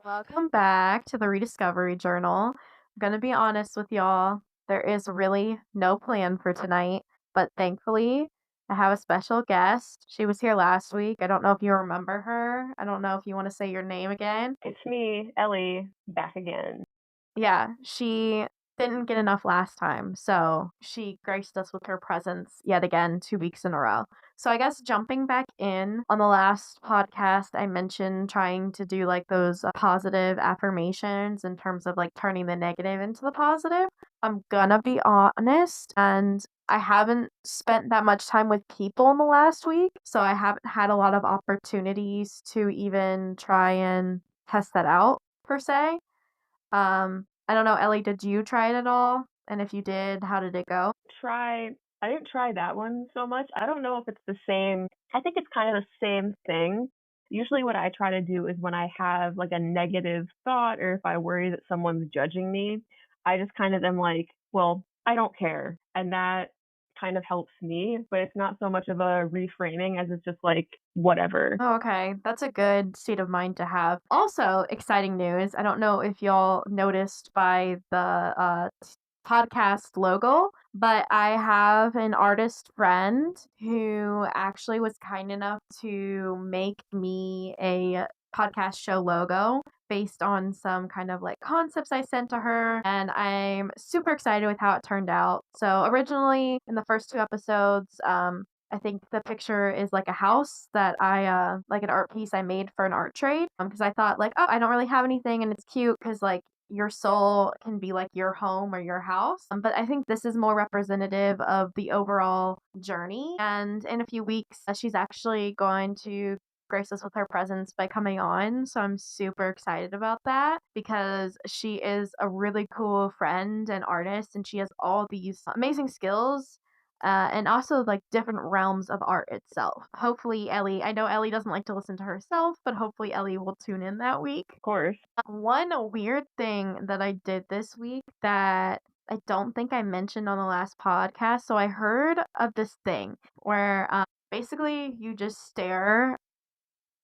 Welcome back to the Rediscovery Journal. I'm going to be honest with y'all. There is really no plan for tonight, but thankfully, I have a special guest. She was here last week. I don't know if you remember her. I don't know if you want to say your name again. It's me, Ellie, back again. Yeah, she didn't get enough last time, so she graced us with her presence yet again 2 weeks in a row. So I guess jumping back in on the last podcast, I mentioned trying to do like those positive affirmations in terms of like turning the negative into the positive. I'm gonna be honest, and I haven't spent that much time with people in the last week, so I haven't had a lot of opportunities to even try and test that out per se. I don't know, Ellie, did you try it at all? And if you did, how did it go? Try I didn't try that one so much. I don't know if it's the same. I think it's kind of the same thing. Usually what I try to do is when I have like a negative thought or if I worry that someone's judging me, I just kind of am like, well, I don't care. And that kind of helps me, but it's not so much of a reframing as it's just like whatever. Oh, okay. That's a good state of mind to have. Also, exciting news. I don't know if y'all noticed by the podcast logo, but I have an artist friend who actually was kind enough to make me a podcast show logo based on some kind of like concepts I sent to her, and I'm super excited with how it turned out. So originally in the first two episodes, I think the picture is like a house that I like an art piece I made for an art trade. Because I thought like, oh, I don't really have anything, and it's cute because like your soul can be like your home or your house. But I think this is more representative of the overall journey. And in a few weeks, she's actually going to grace us with her presence by coming on. So I'm super excited about that because she is a really cool friend and artist, and she has all these amazing skills and also like different realms of art itself. Hopefully, Ellie, I know Ellie doesn't like to listen to herself, but hopefully, Ellie will tune in that week. Of course. One weird thing that I did this week that I don't think I mentioned on the last podcast. So I heard of this thing where basically you just stare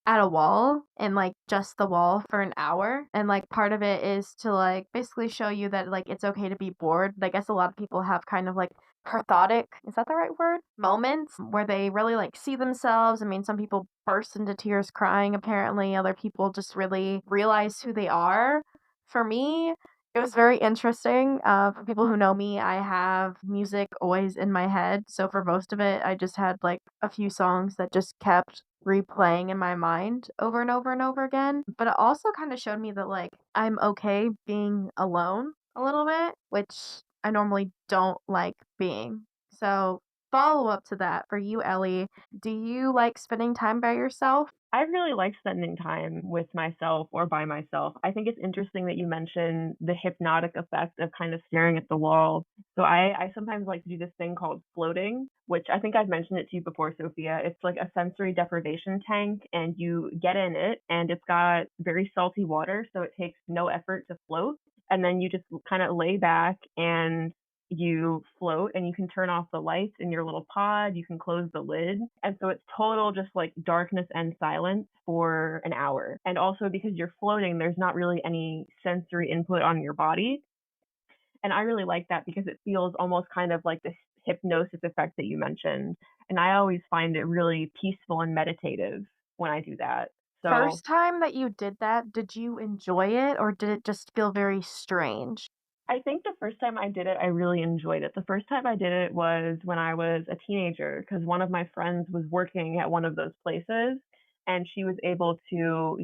at a wall and like just the wall for an hour, and like part of it is to like basically show you that like it's okay to be bored. But I guess a lot of people have kind of like cathartic, is that the right word, moments where they really like see themselves. I mean, some people burst into tears crying, apparently other people just really realize who they are. For me, it was very interesting. For people who know me, I have music always in my head. So for most of it, I just had like a few songs that just kept replaying in my mind over and over and over again. But it also kind of showed me that like I'm okay being alone a little bit, which I normally don't like being. So, follow up to that for you, Ellie, do you like spending time by yourself? I really like spending time with myself or by myself. I think it's interesting that you mentioned the hypnotic effect of kind of staring at the wall. So I sometimes like to do this thing called floating, which I think I've mentioned it to you before, Sophia. It's like a sensory deprivation tank, and you get in it, and it's got very salty water, so it takes no effort to float. And then you just kind of lay back and you float, and you can turn off the lights in your little pod, you can close the lid. And so it's total just like darkness and silence for an hour. And also because you're floating, there's not really any sensory input on your body. And I really like that because it feels almost kind of like this hypnosis effect that you mentioned. And I always find it really peaceful and meditative when I do that. So First time that you did that, did you enjoy it or did it just feel very strange? I think the first time I did it, I really enjoyed it. The first time I did it was when I was a teenager because one of my friends was working at one of those places, and she was able to,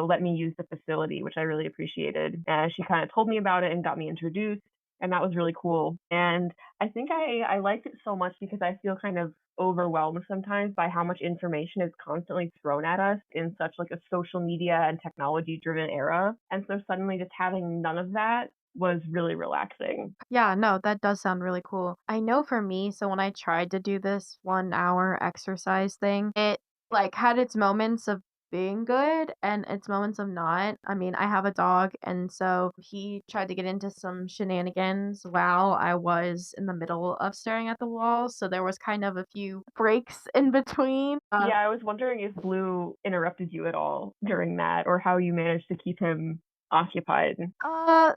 let me use the facility, which I really appreciated. And she kind of told me about it and got me introduced, and that was really cool. And I think I liked it so much because I feel kind of overwhelmed sometimes by how much information is constantly thrown at us in such like a social media and technology driven era. And so suddenly just having none of that was really relaxing. Yeah, no, that does sound really cool. I know for me, so when I tried to do this 1 hour exercise thing, it like had its moments of being good and it's moments of not. I mean, I have a dog, and so he tried to get into some shenanigans while I was in the middle of staring at the wall. So there was kind of a few breaks in between. Yeah, I was wondering if Blue interrupted you at all during that, or how you managed to keep him occupied.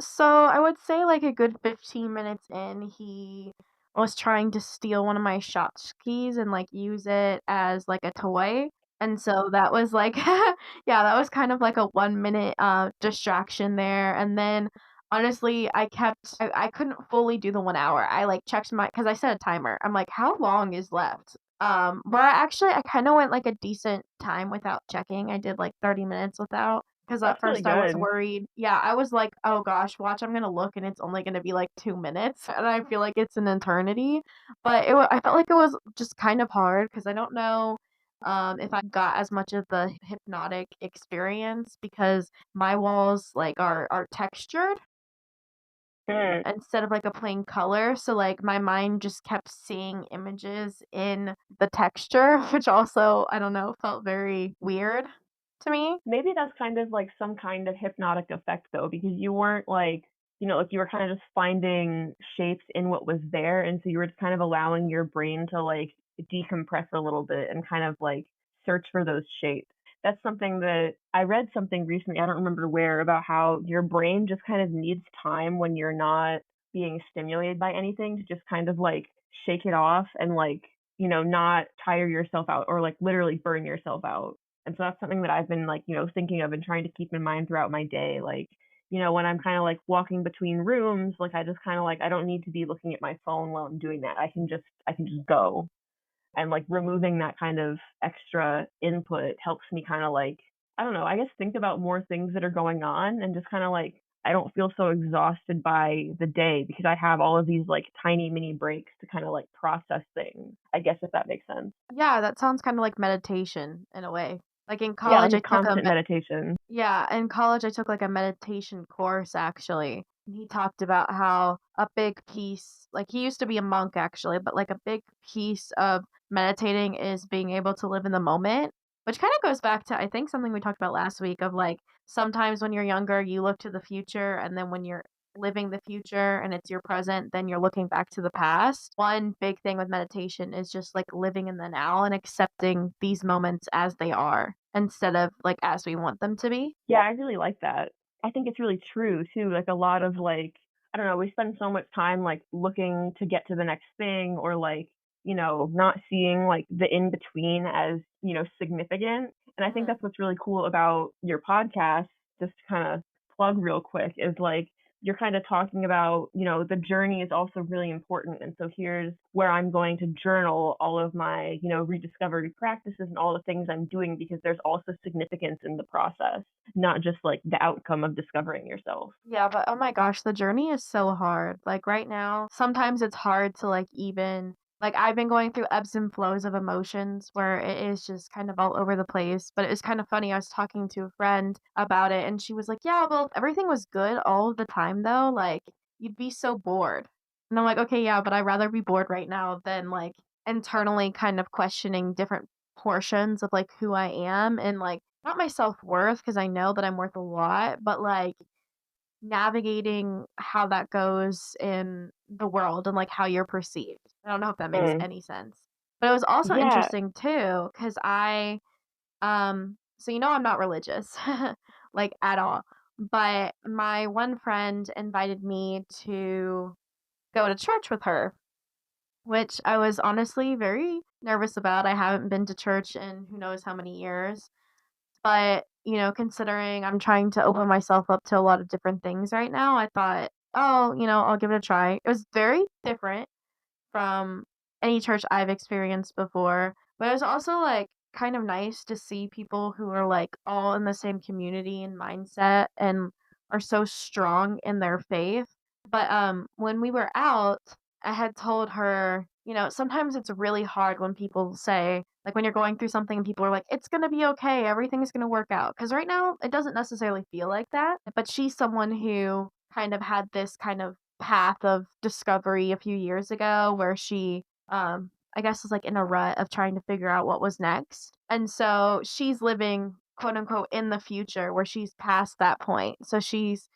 So I would say like a good 15 minutes in, he was trying to steal one of my keys and like use it as like a toy. And so that was like yeah, that was kind of like a 1 minute distraction there. And then honestly, I couldn't fully do the 1 hour. I like checked my because I set a timer. I'm like, how long is left? But I kind of went like a decent time without checking. I did like 30 minutes without. 'Cause at That's really first I was good. worried. Yeah, I was like, "Oh gosh, watch, I'm gonna look and it's only gonna be like 2 minutes," and I feel like it's an eternity. But I felt like it was just kind of hard because I don't know, if I got as much of the hypnotic experience because my walls, like, are textured Mm. instead of, like, a plain color, so, like, my mind just kept seeing images in the texture, which also, I don't know, felt very weird to me. Maybe that's kind of like some kind of hypnotic effect though, because you weren't like, like you were kind of just finding shapes in what was there, and so you were just kind of allowing your brain to like decompress a little bit and kind of like search for those shapes. That's something that I read something recently, I don't remember where, about how your brain just kind of needs time when you're not being stimulated by anything to just kind of like shake it off and like, not tire yourself out or like literally burn yourself out. And so that's something that I've been like, thinking of and trying to keep in mind throughout my day. Like, when I'm kind of like walking between rooms, like I just kind of like I don't need to be looking at my phone while I'm doing that. I can just go. And like removing that kind of extra input helps me kind of like, I don't know, I guess think about more things that are going on and just kind of like I don't feel so exhausted by the day because I have all of these like tiny mini breaks to kind of like process things. I guess if that makes sense. Yeah, that sounds kinda like meditation in a way. Like, in Yeah, college, like a I took a constant meditation. yeah, in college, I took, like, a meditation course, actually, and he talked about how a big piece like, he used to be a monk, actually, but, like, a big piece of meditating is being able to live in the moment, which kinda goes back to, I think, something we talked about last week of, like, sometimes when you're younger, you look to the future, and then when you're living the future and it's your present, then you're looking back to the past. One big thing with meditation is just, like, living in the now and accepting these moments as they are instead of, like, as we want them to be. Yeah, I really like that. I think it's really true too. Like a lot of like, I don't know, we spend so much time like looking to get to the next thing or like, not seeing like the in between as, significant. And I think Mhm. that's what's really cool about your podcast, just to kind of plug real quick, is like you're kind of talking about, the journey is also really important. And so here's where I'm going to journal all of my, rediscovery practices and all the things I'm doing because there's also significance in the process, not just like the outcome of discovering yourself. Yeah, but oh my gosh, the journey is so hard. Like right now, sometimes it's hard to like even like I've been going through ebbs and flows of emotions where it is just kind of all over the place. But it's kind of funny. I was talking to a friend about it and she was like, "Yeah, well, if everything was good all of the time though, like you'd be so bored." And I'm like, "Okay, yeah, but I'd rather be bored right now than like internally kind of questioning different portions of like who I am and like not my self-worth because I know that I'm worth a lot, but like navigating how that goes in the world and, like, how you're perceived. I don't know if that makes Mm. any sense. But it was also Yeah. interesting too, because so I'm not religious, like, at all. But my one friend invited me to go to church with her, which I was honestly very nervous about. I haven't been to church in who knows how many years. But, considering I'm trying to open myself up to a lot of different things right now, I thought, "Oh, I'll give it a try." It was very different from any church I've experienced before, but it was also, like, kind of nice to see people who are, like, all in the same community and mindset and are so strong in their faith. But, when we were out, I had told her, sometimes it's really hard when people say like, when you're going through something and people are like, "It's gonna be okay, everything's gonna work out." Because right now, it doesn't necessarily feel like that, but she's someone who kind of had this kind of path of discovery a few years ago where she, I guess was, like, in a rut of trying to figure out what was next, and so she's living quote unquote in the future where she's past that point. So she's,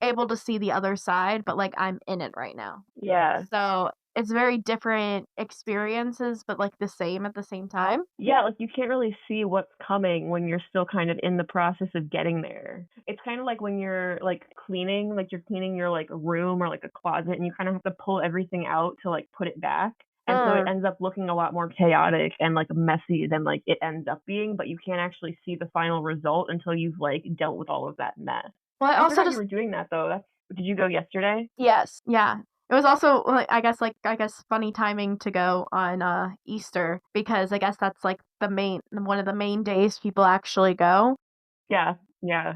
able to see the other side, but like I'm in it right now. Yeah. So it's very different experiences, but like the same at the same time. Yeah, like you can't really see what's coming when you're still kind of in the process of getting there. It's kind of like when you're like cleaning, like you're cleaning your like room or like a closet and you kind of have to pull everything out to like put it back. And so it Mm. ends up looking a lot more chaotic and like messy than like it ends up being, but you can't actually see the final result until you've like dealt with all of that mess. Well, I I also forgot you just were doing that though. Did you go yesterday? yes, yeah. It was also I guess funny timing to go on Easter because I guess that's like the main one of the main days people actually go. Yeah, yeah.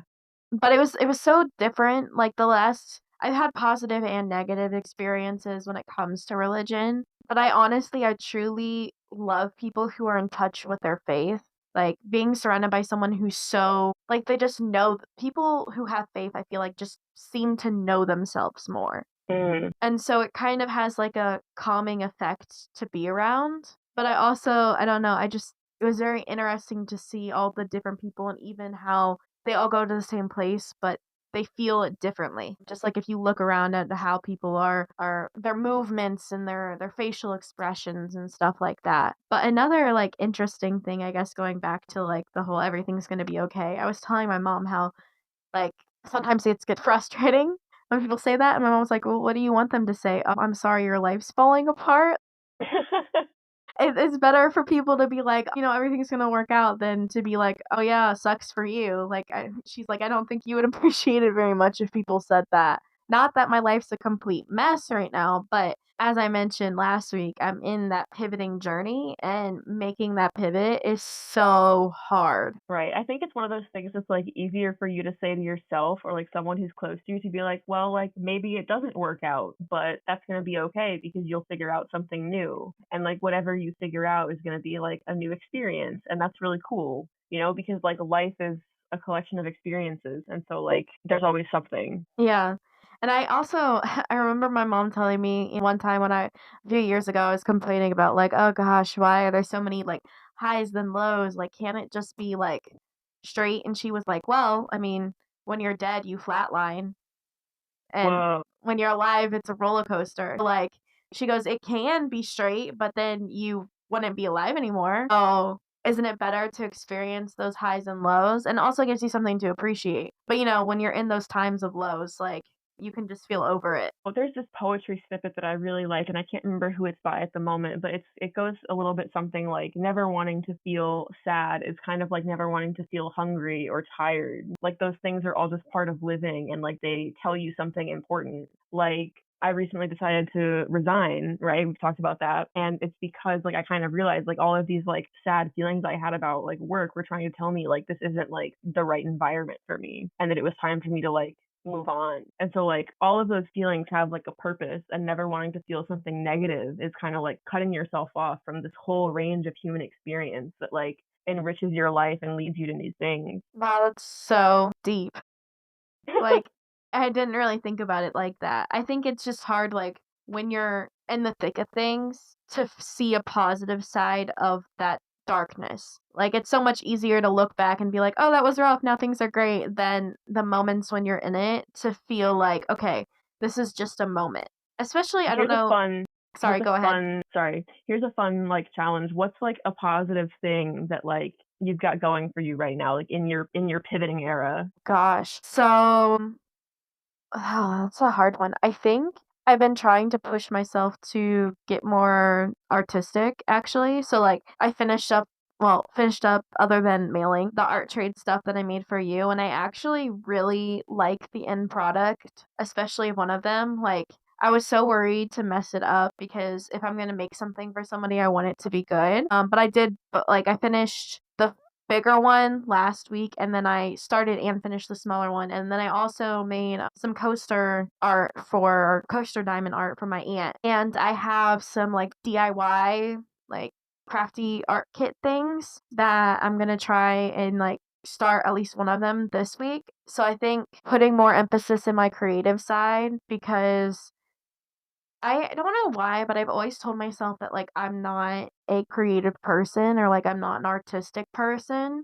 But it was so different. Like the last I've had positive and negative experiences when it comes to religion, but I truly love people who are in touch with their faith. Like being surrounded by someone who's so like they just know people who have faith, I feel like just seem to know themselves more. Mm. And so it kind of has like a calming effect to be around. But I don't know, it was very interesting to see all the different people and even how they all go to the same place, but they feel it differently. Just like if you look around at how people are their movements and their facial expressions and stuff like that. But another like interesting thing, I guess going back to like the whole everything's gonna be okay. I was telling my mom how like, sometimes it's get frustrating when people say that, and my mom was like, "Well, what do you want them to say? Oh, I'm sorry your life's falling apart?" It's better for people to be like, "Everything's gonna work out," than to be like, "Oh, yeah, sucks for you." Like, she's like, "I don't think you would appreciate it very much if people said that." Not that my life's a complete mess right now, but as I mentioned last week, I'm in that pivoting journey, and making that pivot is so hard. Right. I think it's one of those things that's like easier for you to say to yourself or like someone who's close to you to be like, well, like maybe it doesn't work out, but that's going to be okay because you'll figure out something new. And like whatever you figure out is going to be like a new experience. And that's really cool, because like life is a collection of experiences. And so like there's always something. Yeah. And I also I remember my mom telling me one time when a few years ago I was complaining about like, "Oh gosh, why are there so many like highs and lows? Like can't it just be like straight?" And she was like, "Well, I mean, when you're dead, you flatline, and Whoa. when you're alive, it's a roller coaster." Like she goes, "It can be straight, but then you wouldn't be alive anymore. So, isn't it better to experience those highs and lows? And also gives you something to appreciate. But when you're in those times of lows, like you can just feel over it." Well, there's this poetry snippet that I really like, and I can't remember who it's by at the moment, but it goes a little bit something like never wanting to feel sad is kind of like never wanting to feel hungry or tired. Like those things are all just part of living, and like they tell you something important. Like I recently decided to resign, right? We've talked about that. And it's because like I kind of realized like all of these like sad feelings I had about like work were trying to tell me like this isn't like the right environment for me and that it was time for me to like move on. And so like all of those feelings have like a purpose and never wanting to feel something negative is kind of like cutting yourself off from this whole range of human experience that like enriches your life and leads you to new things. Wow, that's so deep. Like, I didn't really think about it like that. I think it's just hard, like, when you're in the thick of things to see a positive side of that darkness. Like, it's so much easier to look back and be like, oh, that was rough. Now things are great than the moments when you're in it to feel like, okay, this is just a moment. Especially, I don't Here's a know. fun Sorry, go ahead. here's a fun like challenge. What's like a positive thing that like you've got going for you right now, like in your pivoting era? Gosh. So, oh, that's a hard one. I think I've been trying to push myself to get more artistic, actually. So, like, finished up other than mailing the art trade stuff that I made for you. And I actually really like the end product, especially one of them. Like, I was so worried to mess it up because if I'm going to make something for somebody, I want it to be good. But I did, but like, I finished the bigger one last week and then I started and finished the smaller one and then I also made some coaster diamond art for my aunt and I have some like DIY like crafty art kit things that I'm going to try and like start at least one of them this week. So I think putting more emphasis in my creative side because I don't know why, but I've always told myself that like I'm not a creative person or like I'm not an artistic person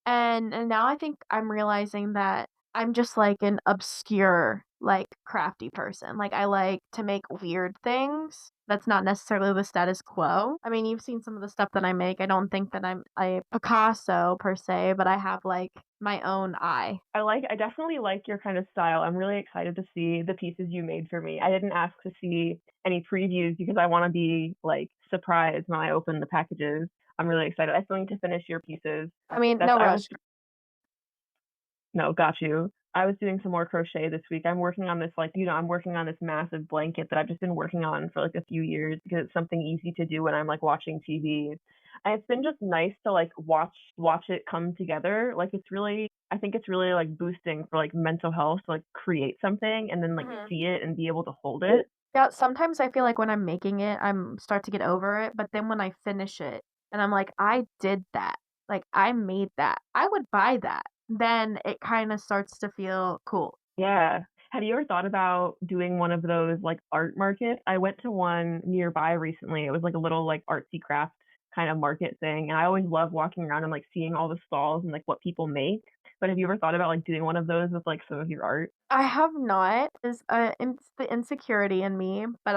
And now I think I'm realizing that I'm just, like, an obscure, like, crafty person. Like, I like to make weird things that's not necessarily the status quo. I mean, you've seen some of the stuff that I make. I don't think that I'm a Picasso per se, but I have, like, my own eye. I definitely like your kind of style. I'm really excited to see the pieces you made for me. I didn't ask to see any previews because I want to be like surprised when I open the packages. I'm really excited. I still need to finish your pieces. I mean, That's no I was rush. No, got you. I was doing some more crochet this week. I'm working on this, like, I'm working on this massive blanket that I've just been working on for like a few years because it's something easy to do when I'm like watching TV. And it's been just nice to like watch it come together. Like I think it's really like boosting for like mental health to like create something and then like Mhm. see it and be able to hold it. Yeah, sometimes I feel like when I'm making it, I'm start to get over it, but then when I finish it and I'm like, I did that. Like I made that. I would buy that. Then it kind of starts to feel cool. Yeah. Have you ever thought about doing one of those like art markets? I went to one nearby recently. It was like a little like artsy craft kind of market thing. And I always love walking around and like seeing all the stalls and like what people make. But have you ever thought about like doing one of those with like some of your art? I have not is it's the insecurity in me, but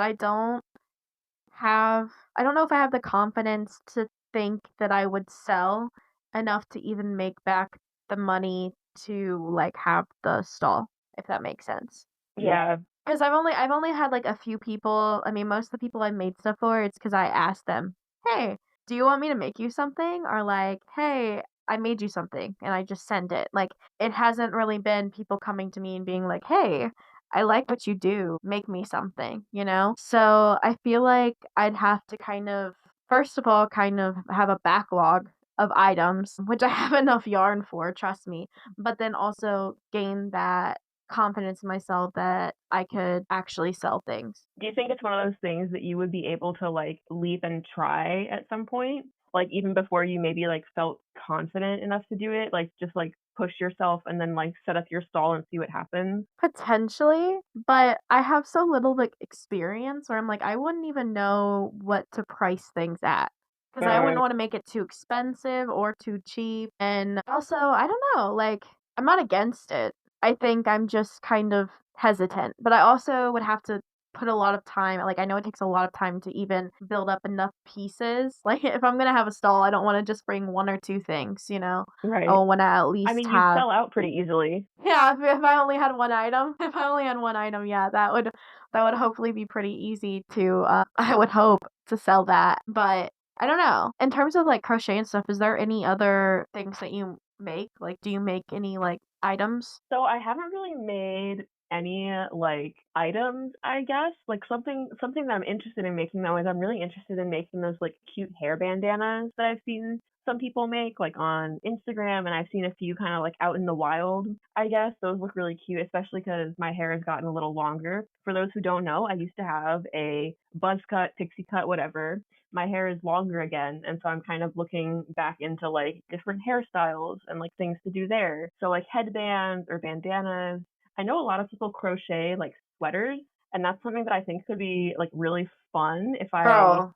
have I don't know if I have the confidence to think that I would sell enough to even make back the money to like have the stall, if that makes sense. Yeah, 'Cause I've only had, like, a few people. I mean, most of the people I've made stuff for, it's because I asked them, "Hey, do you want me to make you something?" Or like, "Hey, I made you something," and I just send it. Like, it hasn't really been people coming to me and being like, "Hey, I like what you do. Make me something," you know? So, I feel like I'd have to kind of, first of all, kind of have a backlog of items, which I have enough yarn for, trust me, but then also gain that confidence in myself that I could actually sell things. do you think it's one of those things that you would be able to like leap and try at some point? Like even before you maybe like felt confident enough to do it, like just like push yourself and then like set up your stall and see what happens? Potentially, but I have so little like experience where I'm like, I wouldn't even know what to price things at. Because I wouldn't want to make it too expensive or too cheap. And also, I don't know, like, I'm not against it. I think I'm just kind of hesitant. But I also would have to put a lot of time. Like, I know it takes a lot of time to even build up enough pieces. Like, if I'm going to have a stall, I don't want to just bring one or two things, you know? I Right. want to at I least mean, you'd have. sell out pretty easily. Yeah, if I only had one item if I only had one item, yeah, that would hopefully be pretty easy to, I would hope to sell that, but I don't know. In terms of, like, crochet and stuff, is there any other things that you make? Like, do you make any, like, items? So I haven't really made any like items, I guess. Like something that I'm interested in making though is I'm really interested in making those like cute hair bandanas that I've seen some people make like on Instagram and I've seen a few kind of like out in the wild, I guess. Those look really cute, especially because my hair has gotten a little longer. For those who don't know, I used to have a buzz cut, pixie cut, whatever. My hair is longer again, and so I'm kind of looking back into like different hairstyles and like things to do there. So like headbands or bandanas. I know a lot of people crochet like sweaters, and that's something that I think could be like really fun if I Girl,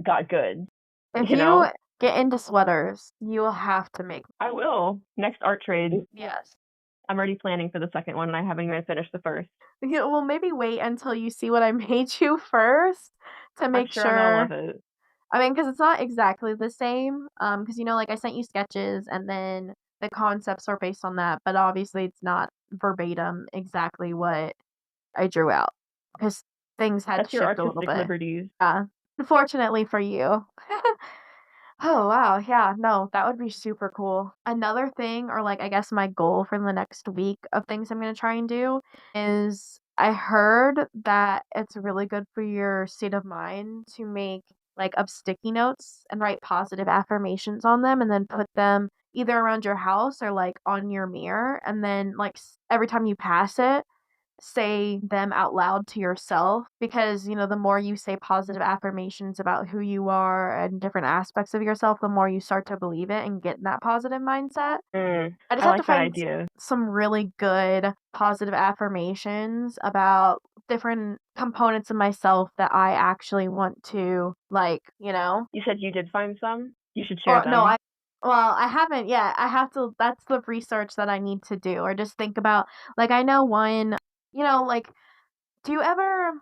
got good, if you you know? get into sweaters, you will have to make. I will. Next art trade. Yes. I'm already planning for the second one and I haven't even finished the first. Yeah, well, maybe wait until you see what I made you first to I'm make sure I'm gonna sure. love it. I mean, because it's not exactly the same, because like, I sent you sketches, and then the concepts are based on that, but obviously it's not verbatim exactly what I drew out, because things had to That's your shift a little artistic bit. liberties. Yeah. Unfortunately for you. Oh, wow, yeah, no, that would be super cool. Another thing, or, like, I guess my goal for the next week of things I'm gonna try and do is I heard that it's really good for your state of mind to make, like, up sticky notes and write positive affirmations on them and then put them either around your house or, like, on your mirror, and then, like, every time you pass it, say them out loud to yourself, because the more you say positive affirmations about who you are and different aspects of yourself, the more you start to believe it and get in that positive mindset. I just I have to like that find idea. some really good positive affirmations about different components of myself that I actually want to, like, You said you did find some? You should share or no, I them. Well, I haven't yet. I have to that's the research that I need to do or just think about like, I know one like, do you ever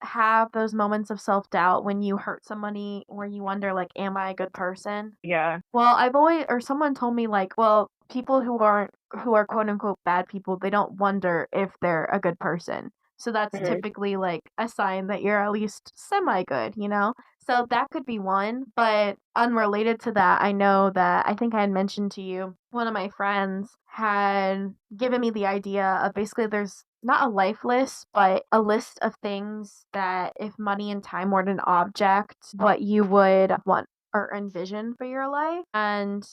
have those moments of self-doubt when you hurt somebody where you wonder, like, "Am I a good person?" Yeah. Well, I've always or someone told me, like, well, people who are quote unquote bad people, they don't wonder if they're a good person. So that's Mhm. typically like a sign that you're at least semi good, you know? So that could be one. But unrelated to that, I know that I think I had mentioned to you, one of my friends had given me the idea of basically there's not a life list, but a list of things that if money and time weren't an object, what you would want or envision for your life. And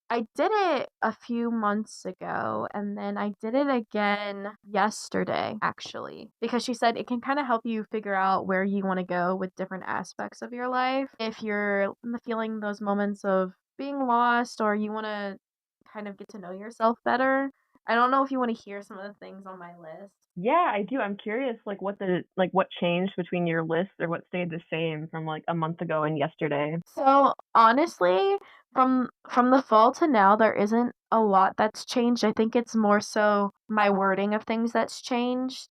I did it a few months ago and then I did it again yesterday, actually, because she said it can kind of help you figure out where you want to go with different aspects of your life. If you're feeling those moments of being lost or you want to kind of get to know yourself better, I don't know if you want to hear some of the things on my list. Yeah, I do. I'm curious, what changed between your list or what stayed the same from like a month ago and yesterday. So, honestly, from the fall to now, there isn't a lot that's changed. I think it's more so my wording of things that's changed.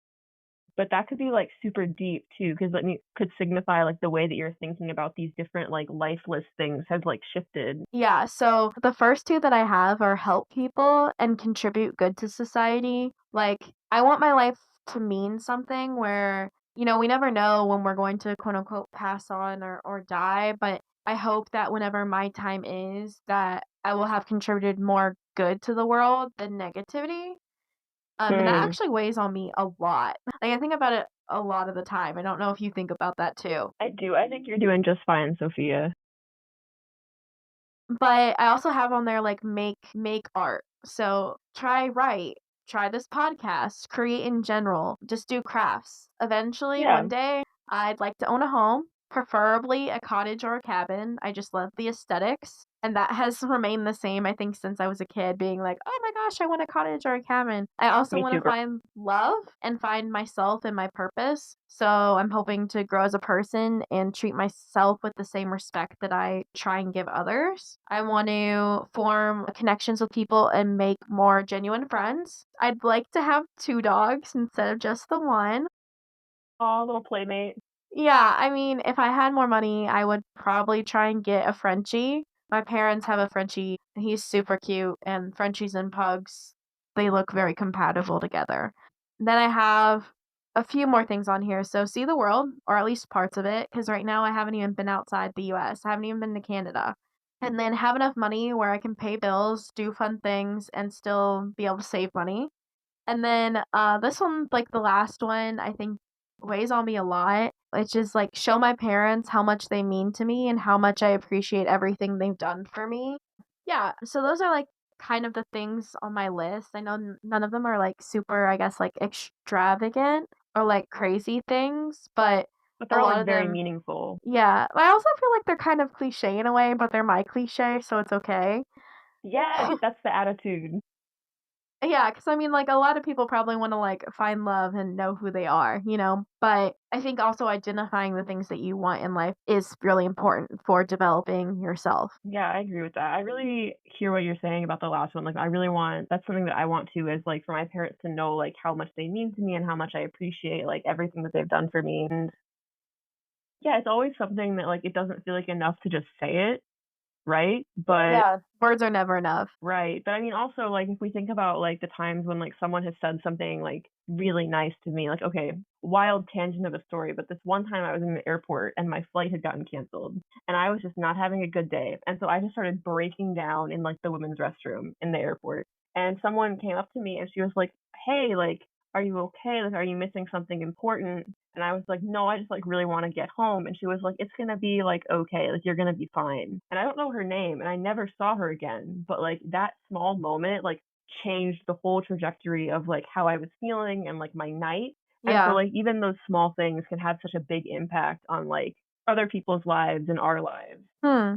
But that could be like super deep too, because could signify like the way that you're thinking about these different like lifeless things has like shifted. Yeah, so the first 2 that I have are help people and contribute good to society. Like, I want my life to mean something where, we never know when we're going to quote unquote pass on or die, but I hope that whenever my time is, that I will have contributed more good to the world than negativity. And that Hmm. actually weighs on me a lot. Like, I think about it a lot of the time. I don't know if you think about that too. I do. I think you're doing just fine, Sophia. But I also have on there, like, make art. So, try write, try this podcast, create in general, just do crafts. Eventually, Yeah, one day, I'd like to own a home, preferably a cottage or a cabin. I just love the aesthetics, and that has remained the same, I think, since I was a kid, being like, "Oh my gosh, I want a cottage or a cabin." I also me wanna too, girl. find love and find myself and my purpose, so I'm hoping to grow as a person and treat myself with the same respect that I try and give others. I want to form connections with people and make more genuine friends. I'd like to have 2 dogs instead of just the 1. Aw, little playmate. Yeah, I mean, if I had more money, I would probably try and get a Frenchie. My parents have a Frenchie, and he's super cute, and Frenchies and pugs, they look very compatible together. Then I have a few more things on here. So see the world, or at least parts of it, because right now I haven't even been outside the US. I haven't even been to Canada. And then have enough money where I can pay bills, do fun things, and still be able to save money. And then, this one, like the last one, I think weighs on me a lot. It's just like show my parents how much they mean to me and how much I appreciate everything they've done for me. Yeah, so those are like kind of the things on my list. I know none of them are like super, I guess, like extravagant or like crazy things, but But a they're all lot like of very them, meaningful. yeah. I also feel like they're kind of cliche in a way, but they're my cliche, so it's okay. Yes, that's the attitude. Yeah, because I mean, like, a lot of people probably wanna, like, find love and know who they are, But I think also identifying the things that you want in life is really important for developing yourself. Yeah, I agree with that. I really hear what you're saying about the last one. Like, I really want that's something that I want to is like for my parents to know like how much they mean to me and how much I appreciate like everything that they've done for me. And yeah, it's always something that like it doesn't feel like enough to just say it, right? But Yeah, words are never enough. right. But I mean, also, like, if we think about, like, the times when, like, someone has said something, like, really nice to me, like, okay, wild tangent of a story, but this one time I was in the airport and my flight had gotten canceled and I was just not having a good day. And so I just started breaking down in, like, the women's restroom in the airport. And someone came up to me and she was like, hey, like, are you okay? Like, are you missing something important? And I was like, no, I just like really want to get home. And she was like, it's gonna be like okay, like you're gonna be fine. And I don't know her name, and I never saw her again. But like that small moment, like changed the whole trajectory of like how I was feeling and like my night. And so Yeah. like even those small things can have such a big impact on like other people's lives and our lives. Hmm.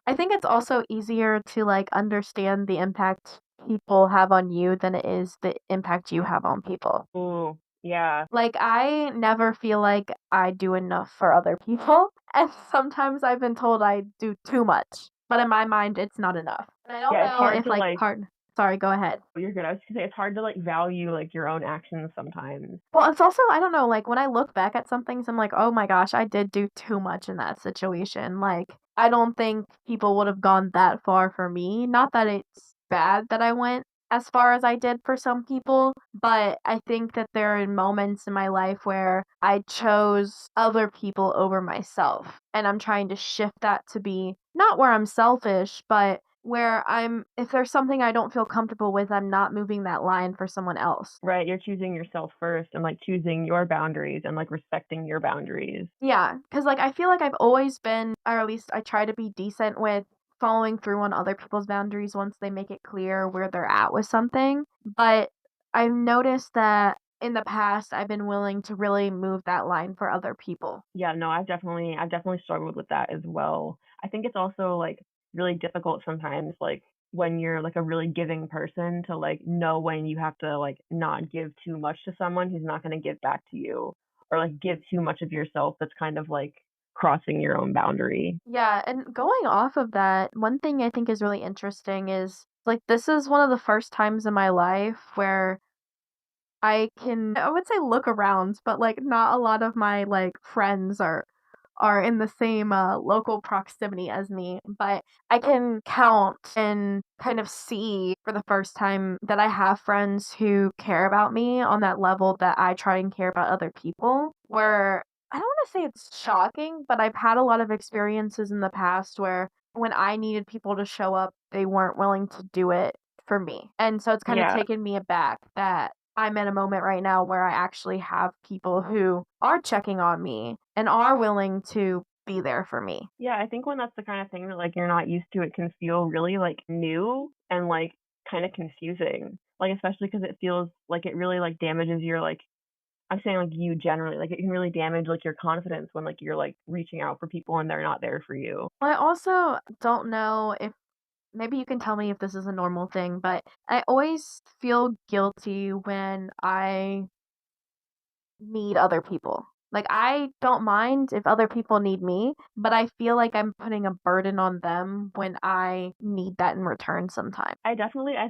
I think it's also easier to, like, understand the impact people have on you than it is the impact you have on people. Ooh, yeah. Like, I never feel like I do enough for other people, and sometimes I've been told I do too much. but in my mind, it's not enough. And I don't Yeah, it's know hard if, to, like, like part sorry, go ahead. you're good. I was gonna say it's hard to, like, value, like, your own actions sometimes. Well, it's also I don't know, like, when I look back at some things, I'm like, "Oh my gosh, I did do too much in that situation." Like, I don't think people would have gone that far for me. Not that it's bad that I went as far as I did for some people, but I think that there are moments in my life where I chose other people over myself, and I'm trying to shift that to be not where I'm selfish, but where I'm if there's something I don't feel comfortable with, I'm not moving that line for someone else. Right, you're choosing yourself first and, like, choosing your boundaries and, like, respecting your boundaries. Yeah, cause like, I feel like I've always been or at least I try to be decent with following through on other people's boundaries once they make it clear where they're at with something, but I've noticed that in the past, I've been willing to really move that line for other people. Yeah, no, I've definitely struggled with that as well. I think it's also, like, really difficult sometimes, like, when you're, like, a really giving person to, like, know when you have to, like, not give too much to someone who's not gonna give back to you, or, like, give too much of yourself that's kind of, like, crossing your own boundary. Yeah, and going off of that, one thing I think is really interesting is, like, this is one of the first times in my life where I would say look around, but, like, not a lot of my, like, friends are in the same, local proximity as me, but I can count and kind of see for the first time that I have friends who care about me on that level that I try and care about other people, where I don't wanna say it's shocking, but I've had a lot of experiences in the past where when I needed people to show up, they weren't willing to do it for me, and so it's kinda Yeah. taken me aback that I'm in a moment right now where I actually have people who are checking on me and are willing to be there for me. Yeah, I think when that's the kind of thing that, like, you're not used to, it can feel really, like, new and, like, kinda confusing. Like, especially because it feels like it really, like, damages your, like I'm saying, like, you generally, like, it can really damage, like, your confidence when, like, you're, like, reaching out for people and they're not there for you. I also don't know if maybe you can tell me if this is a normal thing, but I always feel guilty when I need other people. Like, I don't mind if other people need me, but I feel like I'm putting a burden on them when I need that in return sometimes. I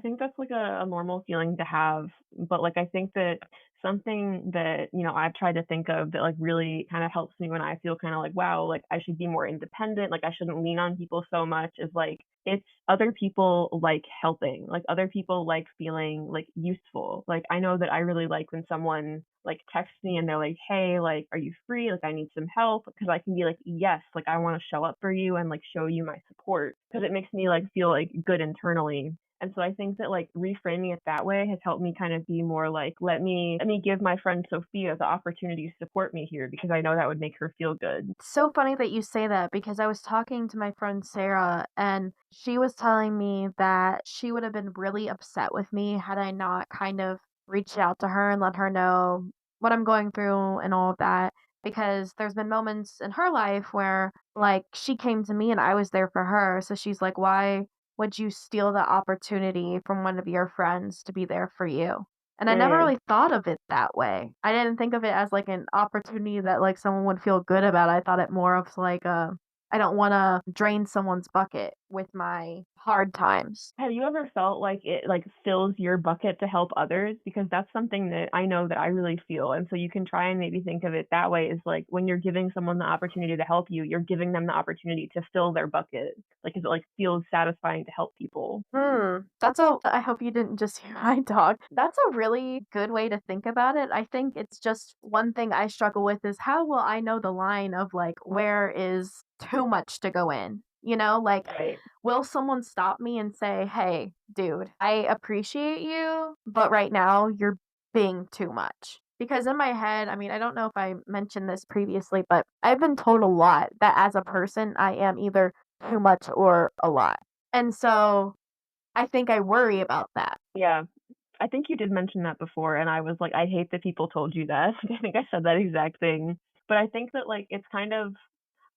think that's, like, a normal feeling to have, but, like, I think that something that, I've tried to think of that, like, really kinda helps me when I feel kinda like, "Wow, like, I should be more independent, like, I shouldn't lean on people so much," is, like, it's other people like helping, like, other people like feeling, like, useful. Like, I know that I really like when someone, like, texts me and they're like, "Hey, like, are you free? Like, I need some help," because I can be like, "Yes, like, I wanna show up for you and, like, show you my support," because it makes me, like, feel, like, good internally. And so I think that, like, reframing it that way has helped me kind of be more like, let me give my friend Sophia the opportunity to support me here because I know that would make her feel good." It's so funny that you say that because I was talking to my friend Sarah, and she was telling me that she would have been really upset with me had I not kind of reached out to her and let her know what I'm going through and all of that. Because there's been moments in her life where, like, she came to me and I was there for her. So she's like, why would you steal the opportunity from one of your friends to be there for you? And I never Mm. really thought of it that way. I didn't think of it as, like, an opportunity that, like, someone would feel good about. I thought it more of like I don't wanna drain someone's bucket with my hard times. Have you ever felt like it, like, fills your bucket to help others? Because that's something that I know that I really feel, and so you can try and maybe think of it that way, is like, when you're giving someone the opportunity to help you, you're giving them the opportunity to fill their bucket. Like, 'cause it, like, feels satisfying to help people. That's a I hope you didn't just hear my dog. That's a really good way to think about it. I think it's just one thing I struggle with is how will I know the line of, like, where is too much to go in? You know, like, Right. will someone stop me and say, "Hey, dude, I appreciate you, but right now you're being too much." Because in my head, I mean, I don't know if I mentioned this previously, but I've been told a lot that as a person, I am either too much or a lot. And so I think I worry about that. Yeah. I think you did mention that before, and I was like, "I hate that people told you that." I think I said that exact thing. But I think that, like, it's kind of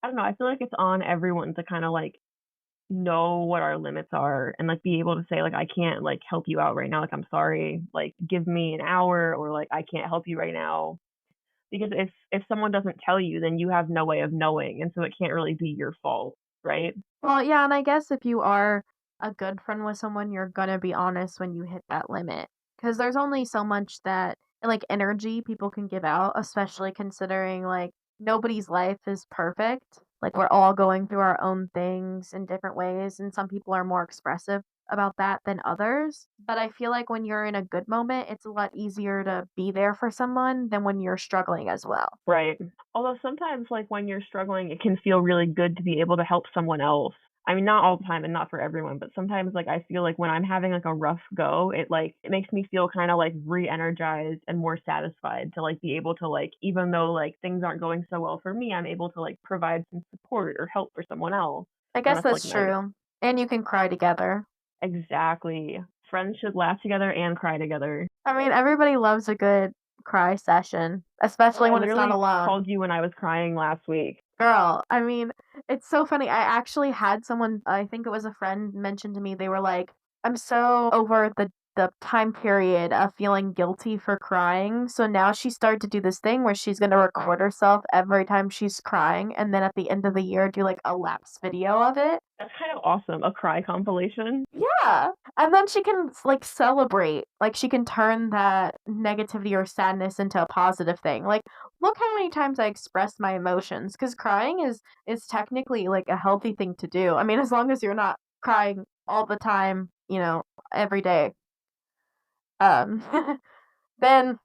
I don't know, I feel like it's on everyone to kinda, like, know what our limits are and, like, be able to say, like, "I can't, like, help you out right now, like, I'm sorry, like, give me an hour," or, like, "I can't help you right now." Because if someone doesn't tell you, then you have no way of knowing, and so it can't really be your fault, right? Well, yeah, and I guess if you are a good friend with someone, you're gonna be honest when you hit that limit. Because there's only so much that, like, energy people can give out, especially considering, like, nobody's life is perfect. Like, we're all going through our own things in different ways, and some people are more expressive about that than others. But I feel like when you're in a good moment, it's a lot easier to be there for someone than when you're struggling as well. Right. Although sometimes, like, when you're struggling, it can feel really good to be able to help someone else. I mean, not all the time and not for everyone, but sometimes, like, I feel like when I'm having, like, a rough go, it makes me feel kinda, like, re-energized and more satisfied to, like, be able to, like, even though, like, things aren't going so well for me, I'm able to, like, provide some support or help for someone else, I and guess that's, like, that's nice. true. And you can cry together. Exactly. Friends should laugh together and cry together. I mean, everybody loves a good cry session, especially I when it's not literally alone. called you when I was crying last week. Girl, I mean, it's so funny. I actually had someone, I think it was a friend, mention to me, they were like, I'm so over the time period of feeling guilty for crying. So now she started to do this thing where she's gonna record herself every time she's crying, and then at the end of the year do like a lapse video of it. That's kind of awesome, a cry compilation. Yeah, and then she can like celebrate, like she can turn that negativity or sadness into a positive thing. Like, look how many times I expressed my emotions because crying is technically like a healthy thing to do. I mean, as long as you're not crying all the time, every day, um, then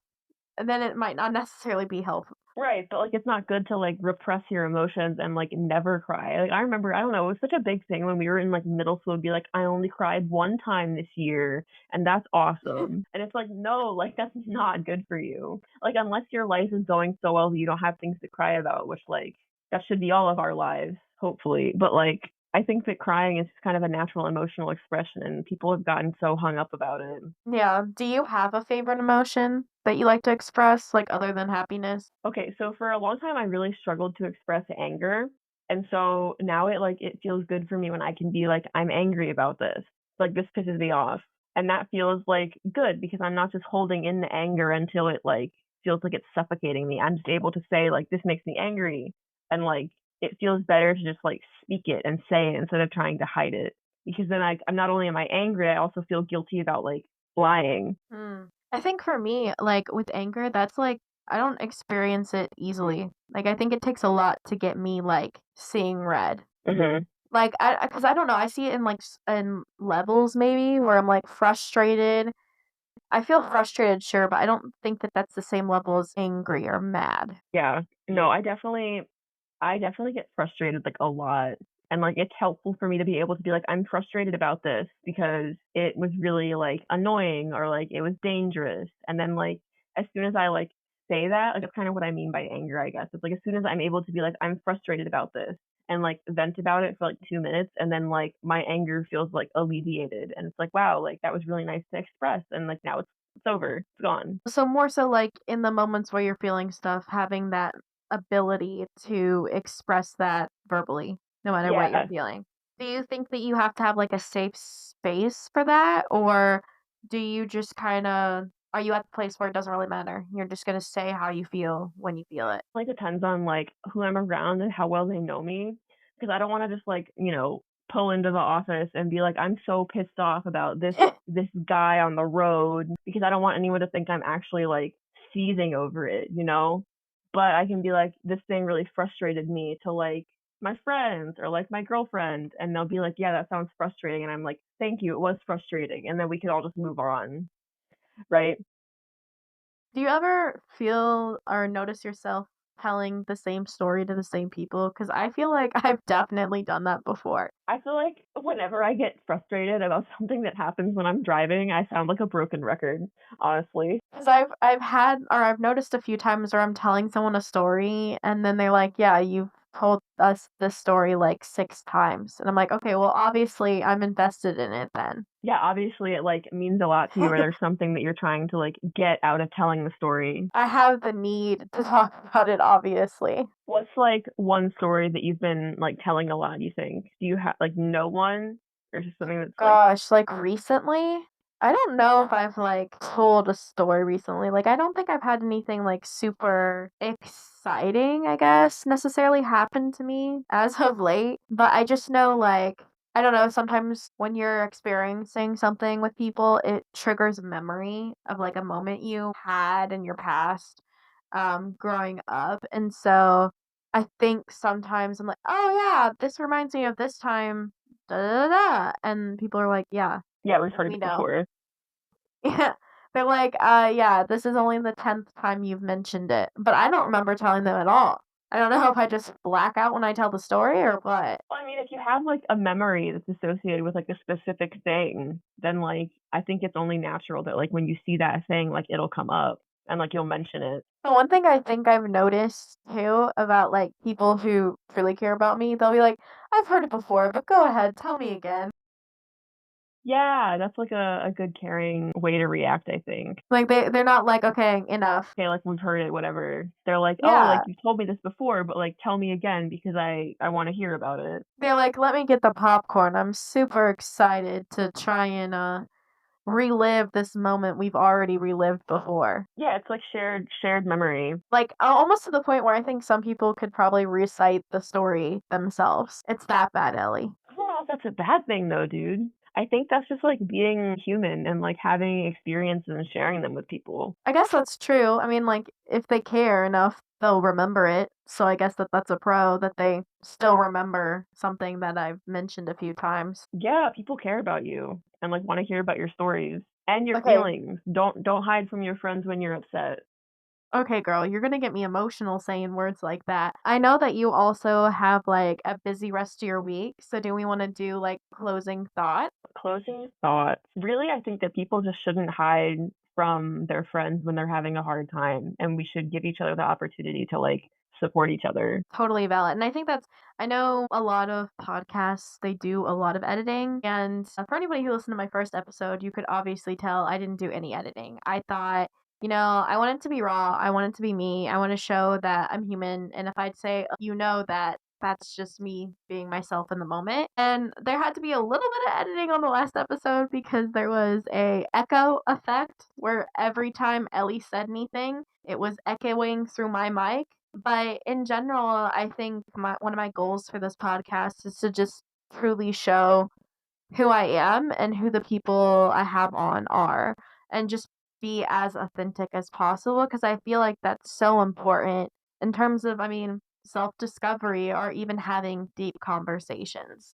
then it might not necessarily be helpful. Right, but, like, it's not good to, like, repress your emotions and, like, never cry. Like, I remember, I don't know, it was such a big thing when we were in, like, middle school, it'd be like, "I only cried 1 time this year, and that's awesome." And it's like, "No, like, that's not good for you." Like, unless your life is going so well that you don't have things to cry about, which, like, that should be all of our lives, hopefully. But, like, I think that crying is just kind of a natural emotional expression, and people have gotten so hung up about it. Yeah. Do you have a favorite emotion that you like to express, like other than happiness? Okay, so for a long time, I really struggled to express anger. And so now it feels good for me when I can be like, I'm angry about this. Like this pisses me off. And that feels like good because I'm not just holding in the anger until it like feels like it's suffocating me. I'm just able to say like this makes me angry. And like it feels better to just like speak it and say it instead of trying to hide it. Because then I'm not only am I angry, I also feel guilty about like lying. Hmm. I think for me, like with anger, that's like I don't experience it easily. Like I think it takes a lot to get me like seeing red. Hmm. Like because I don't know, I see it in like in levels maybe where I'm like frustrated. I feel frustrated, sure, but I don't think that that's the same level as angry or mad. Yeah. No, I definitely get frustrated like a lot. And like it's helpful for me to be able to be like, I'm frustrated about this because it was really like annoying or like it was dangerous. And then like as soon as I like say that, like that's kind of what I mean by anger, I guess. It's like as soon as I'm able to be like, I'm frustrated about this and like vent about it for like 2 minutes and then like my anger feels like alleviated and it's like, wow, like that was really nice to express and like now it's over. It's gone. So more so like in the moments where you're feeling stuff, having that ability to express that verbally, no matter what you're Yeah. feeling. Do you think that you have to have like a safe space for that? Or do you just kind of, are you at the place where it doesn't really matter? You're just going to say how you feel when you feel it. Like depends on like who I'm around and how well they know me because I don't want to just like, pull into the office and be like I'm so pissed off about this guy on the road because I don't want anyone to think I'm actually like seething over it. But I can be like this thing really frustrated me to like my friends or like my girlfriend and they'll be like, "Yeah, that sounds frustrating." And I'm like, "Thank you. It was frustrating." And then we can all just move on, right? Do you ever feel or notice yourself telling the same story to the same people? Because I feel like I've definitely done that before. I feel like whenever I get frustrated about something that happens when I'm driving, I sound like a broken record, honestly. 'Cause I've had or I've noticed a few times where I'm telling someone a story and then they're like, "Yeah, you've told us this story like 6 times." And I'm like, "Okay, well, obviously I'm invested in it then." Yeah, obviously it like means a lot to you or there's something that you're trying to like get out of telling the story. I have the need to talk about it, obviously. What's like one story that you've been like telling a lot, you think? Do you have like no one? Or just something that's like Gosh, like recently? I don't know if I've, like, told a story recently, like, I don't think I've had anything, like, super exciting, I guess, necessarily happen to me as of late, but I just know, like, I don't know, sometimes when you're experiencing something with people, it triggers a memory of, like, a moment you had in your past, growing up, and so I think sometimes I'm like, "Oh, yeah, this reminds me of this time, da da da da," and people are like, "Yeah, Yeah, we've heard we it know." before. Yeah. They're like, yeah, this is only the 10th time you've mentioned it." But I don't remember telling them at all. I don't know if I just black out when I tell the story or what. Well, I mean, if you have, like, a memory that's associated with, like, a specific thing, then, like, I think it's only natural that, like, when you see that thing, like, it'll come up and, like, you'll mention it. The one thing I think I've noticed too about like people who really care about me, they'll be like, "I've heard it before, but go ahead, tell me again." Yeah, that's, like, a good caring way to react, I think. Like they're not like, "Okay, enough." Okay, like, we've heard it, whatever. They're like, "Oh, like, Yeah. you told me this before, but, like, tell me again because I wanna hear about it." They're like, "Let me get the popcorn. I'm super excited to try and relive this moment we've already relived before." Yeah, it's like shared memory. Like, almost to the point where I think some people could probably recite the story themselves. It's that bad, Ellie. I don't know if that's a bad thing though, dude. I think that's just, like, being human and, like, having experiences and sharing them with people. I guess that's true. I mean, like, if they care enough, they'll remember it. So I guess that that's a pro that they still remember something that I've mentioned a few times. Yeah, people care about you and, like, wanna hear about your stories and your Okay, feelings. Don't hide from your friends when you're upset. okay, girl, you're gonna get me emotional saying words like that. I know that you also have like a busy rest of your week. So do we want to do like closing thought? Closing thoughts. Really, I think that people just shouldn't hide from their friends when they're having a hard time, and we should give each other the opportunity to, like, support each other. Totally valid. And I think that's I know a lot of podcasts, they do a lot of editing. And for anybody who listened to my first episode, you could obviously tell I didn't do any editing. I thought, I want it to be raw. I want it to be me. I want to show that I'm human. And if I'd say, that that's just me being myself in the moment. And there had to be a little bit of editing on the last episode because there was a echo effect where every time Ellie said anything, it was echoing through my mic, but in general, I think one of my goals for this podcast is to just truly show who I am and who the people I have on are, and just be as authentic as possible because I feel like that's so important in terms of, I mean, self discovery or even having deep conversations.